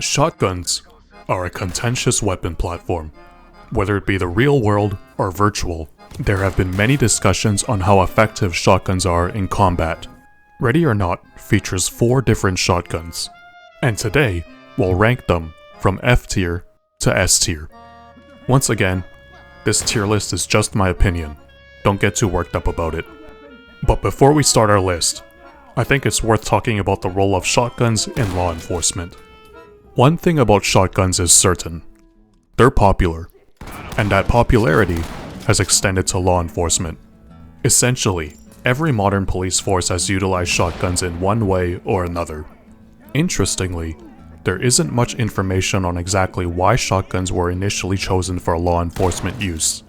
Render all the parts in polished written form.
Shotguns are a contentious weapon platform. Whether it be the real world or virtual, there have been many discussions on how effective shotguns are in combat. Ready or Not features 4 different shotguns, and today we'll rank them from F tier to S tier. Once again, this tier list is just my opinion. Don't get too worked up about it. But before we start our list, I think it's worth talking about the role of shotguns in law enforcement. One thing about shotguns is certain. They're popular, and that popularity has extended to law enforcement. Essentially, every modern police force has utilized shotguns in one way or another. Interestingly, there isn't much information on exactly why shotguns were initially chosen for law enforcement use.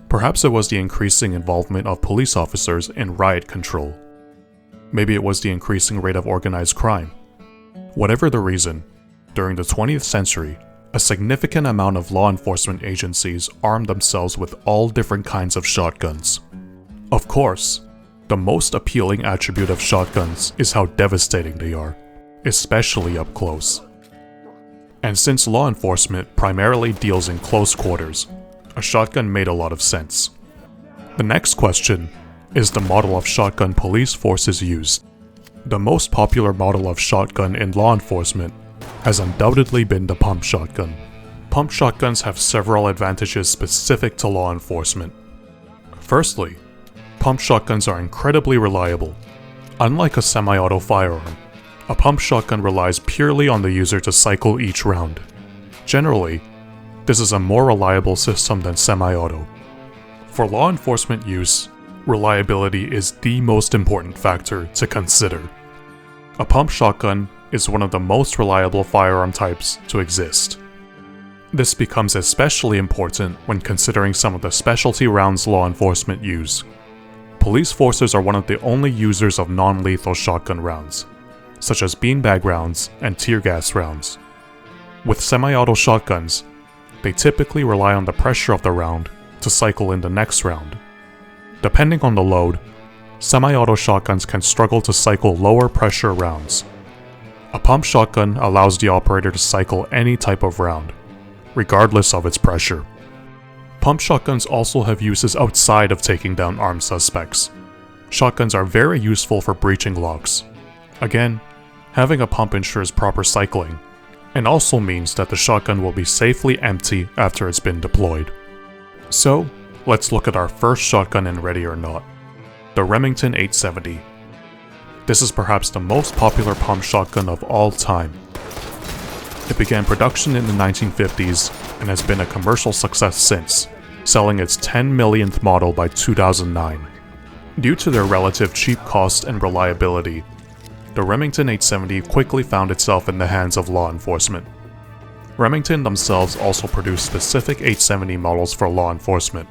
Perhaps it was the increasing involvement of police officers in riot control. Maybe it was the increasing rate of organized crime. Whatever the reason, during the 20th century, a significant amount of law enforcement agencies armed themselves with all different kinds of shotguns. Of course, the most appealing attribute of shotguns is how devastating they are, especially up close. And since law enforcement primarily deals in close quarters, a shotgun made a lot of sense. The next question is the model of shotgun police forces used. The most popular model of shotgun in law enforcement has undoubtedly been the pump shotgun. Pump shotguns have several advantages specific to law enforcement. Firstly, pump shotguns are incredibly reliable. Unlike a semi-auto firearm, a pump shotgun relies purely on the user to cycle each round. Generally, this is a more reliable system than semi-auto. For law enforcement use, reliability is the most important factor to consider. A pump shotgun is one of the most reliable firearm types to exist. This becomes especially important when considering some of the specialty rounds law enforcement use. Police forces are one of the only users of non-lethal shotgun rounds, such as beanbag rounds and tear gas rounds. With semi-auto shotguns, they typically rely on the pressure of the round to cycle in the next round. Depending on the load, semi-auto shotguns can struggle to cycle lower pressure rounds. A pump shotgun allows the operator to cycle any type of round, regardless of its pressure. Pump shotguns also have uses outside of taking down armed suspects. Shotguns are very useful for breaching locks. Again, having a pump ensures proper cycling, and also means that the shotgun will be safely empty after it's been deployed. So, let's look at our first shotgun in Ready or Not, the Remington 870. This is perhaps the most popular pump shotgun of all time. It began production in the 1950s and has been a commercial success since, selling its 10 millionth model by 2009. Due to their relative cheap cost and reliability, the Remington 870 quickly found itself in the hands of law enforcement. Remington themselves also produced specific 870 models for law enforcement.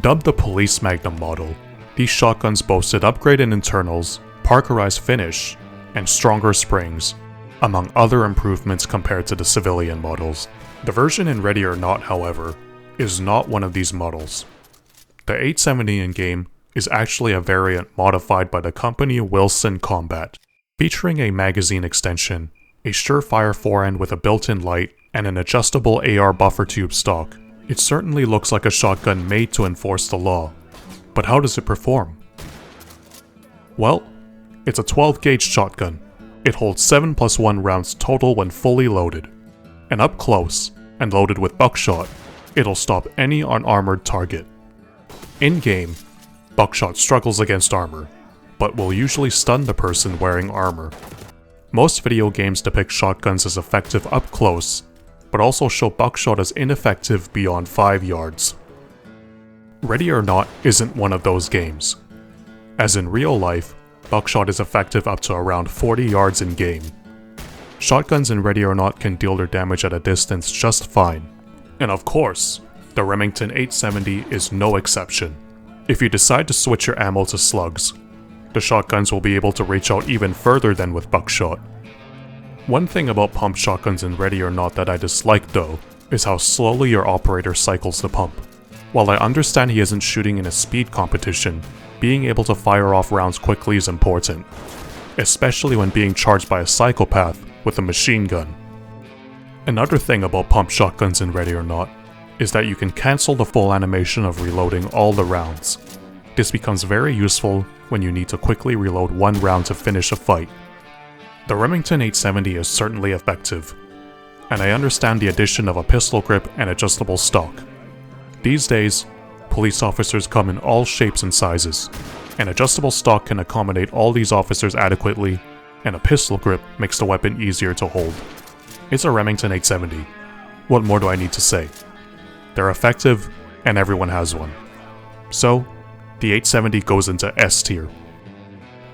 Dubbed the Police Magnum model, these shotguns boasted upgraded internals, parkerized finish, and stronger springs, among other improvements compared to the civilian models. The version in Ready or Not, however, is not one of these models. The 870 in-game is actually a variant modified by the company Wilson Combat, featuring a magazine extension, a surefire forend with a built-in light, and an adjustable AR buffer tube stock. It certainly looks like a shotgun made to enforce the law, but how does it perform? Well, it's a 12-gauge shotgun. It holds 7+1 rounds total when fully loaded. And up close, and loaded with buckshot, it'll stop any unarmored target. In-game, buckshot struggles against armor, but will usually stun the person wearing armor. Most video games depict shotguns as effective up close, but also show buckshot as ineffective beyond 5 yards. Ready or Not isn't one of those games. As in real life, buckshot is effective up to around 40 yards in-game. Shotguns in Ready or Not can deal their damage at a distance just fine. And of course, the Remington 870 is no exception. If you decide to switch your ammo to slugs, the shotguns will be able to reach out even further than with buckshot. One thing about pump shotguns in Ready or Not that I dislike though, is how slowly your operator cycles the pump. While I understand he isn't shooting in a speed competition, being able to fire off rounds quickly is important, especially when being charged by a psychopath with a machine gun. Another thing about pump shotguns in Ready or Not is that you can cancel the full animation of reloading all the rounds. This becomes very useful when you need to quickly reload one round to finish a fight. The Remington 870 is certainly effective, and I understand the addition of a pistol grip and adjustable stock. These days, police officers come in all shapes and sizes. An adjustable stock can accommodate all these officers adequately, and a pistol grip makes the weapon easier to hold. It's a Remington 870. What more do I need to say? They're effective, and everyone has one. So, the 870 goes into S tier.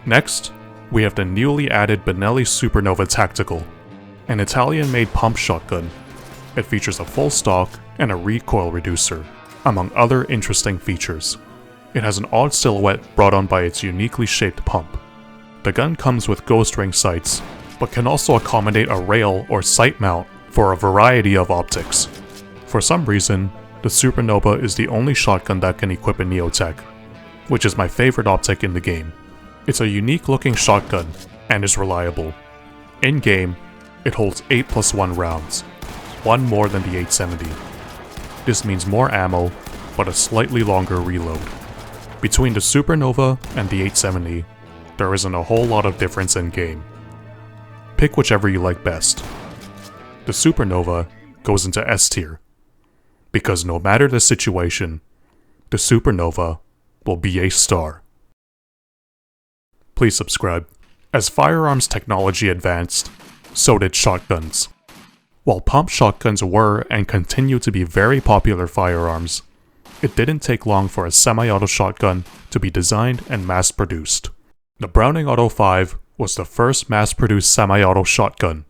Next, we have the newly added Benelli Supernova Tactical, an Italian-made pump shotgun. It features a full stock and a recoil reducer, among other interesting features. It has an odd silhouette brought on by its uniquely shaped pump. The gun comes with ghost ring sights, but can also accommodate a rail or sight mount for a variety of optics. For some reason, the Supernova is the only shotgun that can equip a Neotech, which is my favorite optic in the game. It's a unique looking shotgun and is reliable. In-game, it holds 8+1 rounds, one more than the 870. This means more ammo, but a slightly longer reload. Between the Supernova and the 870, there isn't a whole lot of difference in game. Pick whichever you like best. The Supernova goes into S tier, because no matter the situation, the Supernova will be a star. Please subscribe. As firearms technology advanced, so did shotguns. While pump shotguns were and continue to be very popular firearms, it didn't take long for a semi-auto shotgun to be designed and mass-produced. The Browning Auto 5 was the first mass-produced semi-auto shotgun,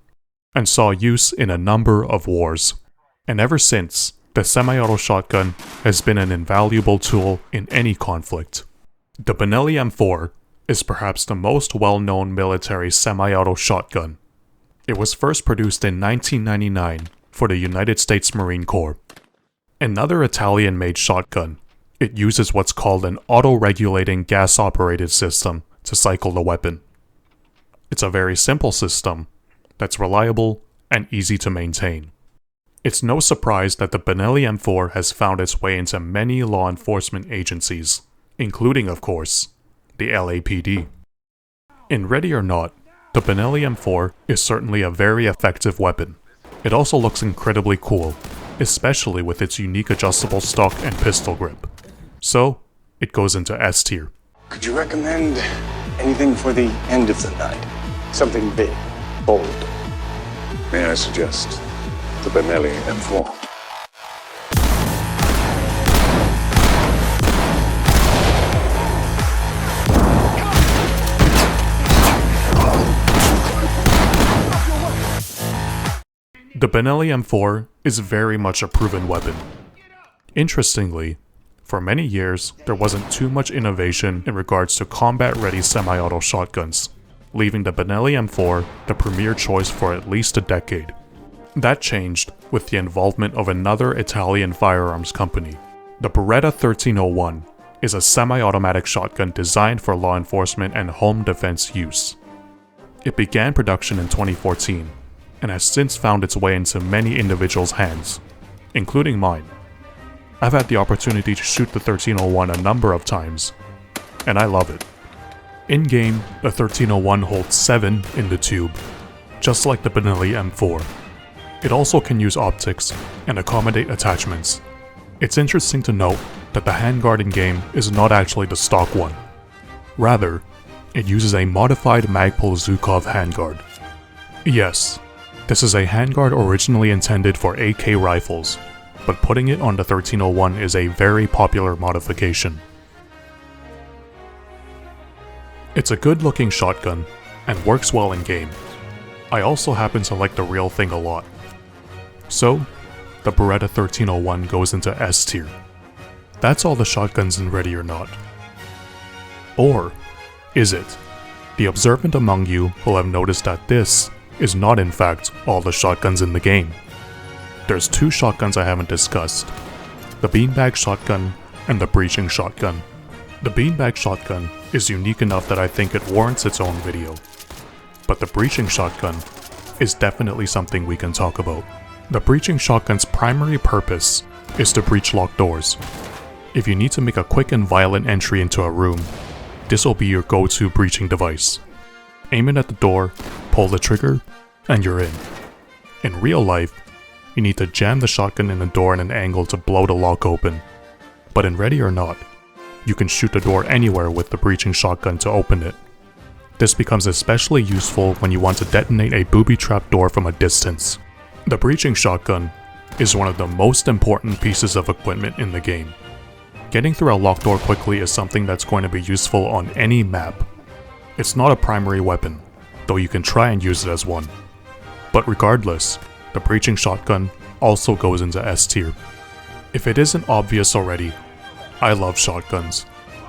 and saw use in a number of wars. And ever since, the semi-auto shotgun has been an invaluable tool in any conflict. The Benelli M4 is perhaps the most well-known military semi-auto shotgun. It was first produced in 1999 for the United States Marine Corps. Another Italian-made shotgun, it uses what's called an auto-regulating gas-operated system to cycle the weapon. It's a very simple system that's reliable and easy to maintain. It's no surprise that the Benelli M4 has found its way into many law enforcement agencies, including, of course, the LAPD. In Ready or Not, the Benelli M4 is certainly a very effective weapon. It also looks incredibly cool, especially with its unique adjustable stock and pistol grip. So, it goes into S tier. Could you recommend anything for the end of the night? Something big, bold. May I suggest the Benelli M4? The Benelli M4 is very much a proven weapon. Interestingly, for many years, there wasn't too much innovation in regards to combat-ready semi-auto shotguns, leaving the Benelli M4 the premier choice for at least a decade. That changed with the involvement of another Italian firearms company. The Beretta 1301 is a semi-automatic shotgun designed for law enforcement and home defense use. It began production in 2014, and has since found its way into many individuals' hands, including mine. I've had the opportunity to shoot the 1301 a number of times, and I love it. In-game, the 1301 holds 7 in the tube, just like the Benelli M4. It also can use optics and accommodate attachments. It's interesting to note that the handguard in-game is not actually the stock one. Rather, it uses a modified Magpul Zhukov handguard. Yes, this is a handguard originally intended for AK rifles, but putting it on the 1301 is a very popular modification. It's a good looking shotgun, and works well in game. I also happen to like the real thing a lot. So, the Beretta 1301 goes into S tier. That's all the shotguns in Ready or Not. Or, is it? The observant among you will have noticed that this is not in fact all the shotguns in the game. There's 2 shotguns I haven't discussed, the beanbag shotgun and the breaching shotgun. The beanbag shotgun is unique enough that I think it warrants its own video, but the breaching shotgun is definitely something we can talk about. The breaching shotgun's primary purpose is to breach locked doors. If you need to make a quick and violent entry into a room, this will be your go-to breaching device. Aim it at the door, pull the trigger, and you're in. In real life, you need to jam the shotgun in the door at an angle to blow the lock open. But in Ready or Not, you can shoot the door anywhere with the breaching shotgun to open it. This becomes especially useful when you want to detonate a booby-trapped door from a distance. The breaching shotgun is one of the most important pieces of equipment in the game. Getting through a locked door quickly is something that's going to be useful on any map. It's not a primary weapon, though you can try and use it as one. But regardless, the breaching shotgun also goes into S tier. If it isn't obvious already, I love shotguns.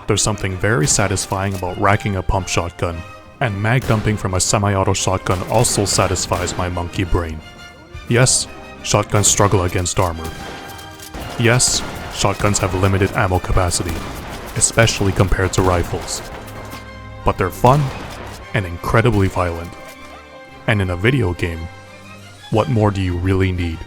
There's something very satisfying about racking a pump shotgun, and mag dumping from a semi-auto shotgun also satisfies my monkey brain. Yes, shotguns struggle against armor. Yes, shotguns have limited ammo capacity, especially compared to rifles. But they're fun and incredibly violent. And in a video game, what more do you really need?